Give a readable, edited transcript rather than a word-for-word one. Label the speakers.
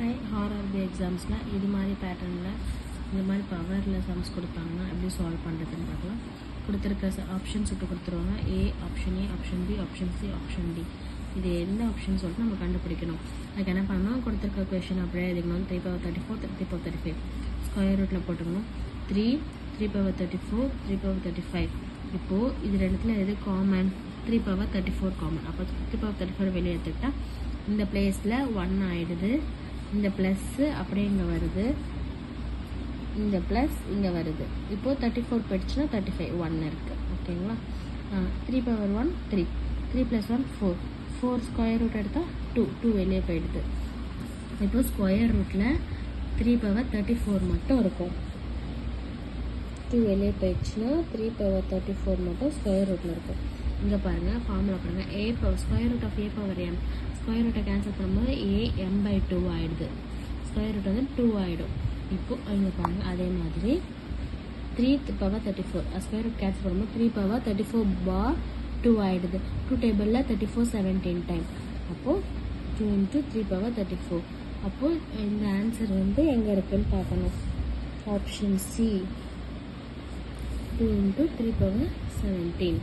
Speaker 1: Try RRB எக்ஸாம்ஸில் இது மாதிரி பேட்டர்னில் இந்த மாதிரி பவரில் சம்ஸ் கொடுத்தாங்கன்னா எப்படி சால்வ் பண்ணுறதுன்னு பார்க்கலாம். கொடுத்துருக்க ஆப்ஷன்ஸ் இப்போ கொடுத்துருவாங்க. Option A, option B, option C, option D. இது எந்த ஆப்ஷன் சொல்லிட்டு நம்ம கண்டுபிடிக்கணும். அதுக்கு என்ன பண்ணணும், கொடுத்துருக்க கொஷின் அப்படியே எழுதிக்கணும். 3 power 34, 3 power 35 ஸ்கொயர் ரூட்டில் போட்டுக்கணும். 3 power 34, 3 power 35. இப்போது இது ரெண்டுத்தில் எது காமன்? 3 power 34 common. அப்போ 3 power 34 வெளியே எடுத்துக்கிட்டா இந்த பிளேஸில் 1 ஆகிடுது. இந்த ப்ளஸ்ஸு அப்படியே இங்கே வருது, இந்த ப்ளஸ் இங்கே வருது. இப்போது 34 போயிடுச்சுன்னா 35 1 இருக்குது. ஓகேங்களா? 3 power 1 3, 3 + 1 4, 4 ஸ்கொயர் ரூட் எடுத்தால் 2 வெளியே போயிடுது. இப்போது ஸ்கொயர் ரூட்டில் 3 power 34 மட்டும் இருக்கும். 2 வெளியே போயிடுச்சுன்னா 3 power 34 மட்டும் ஸ்கொயர் ரூட்டில் இருக்கும். இங்கே பாருங்கள், ஃபார்முலா பாருங்கள். Square root of a power m. ஸ்கொயர் ரூட்டை கேன்சல் பண்ணும்போது am/2 ஆகிடுது. ஸ்கொயர் ரூட் வந்து 2 ஆகிடும். இப்போது இங்கே பாருங்கள், அதே மாதிரி 3 power 34 ஸ்கொயர் ரூட் கேன்சல் பண்ணும்போது 3 power 34 2 ஆகிடுது. 2 டேபிளில் 34 17 டைம். அப்போது 2 × 3 power 34. அப்போது இந்த ஆன்சர் வந்து எங்கே இருக்குதுன்னு பார்க்கணும். Option C, 2 × 3 power 17.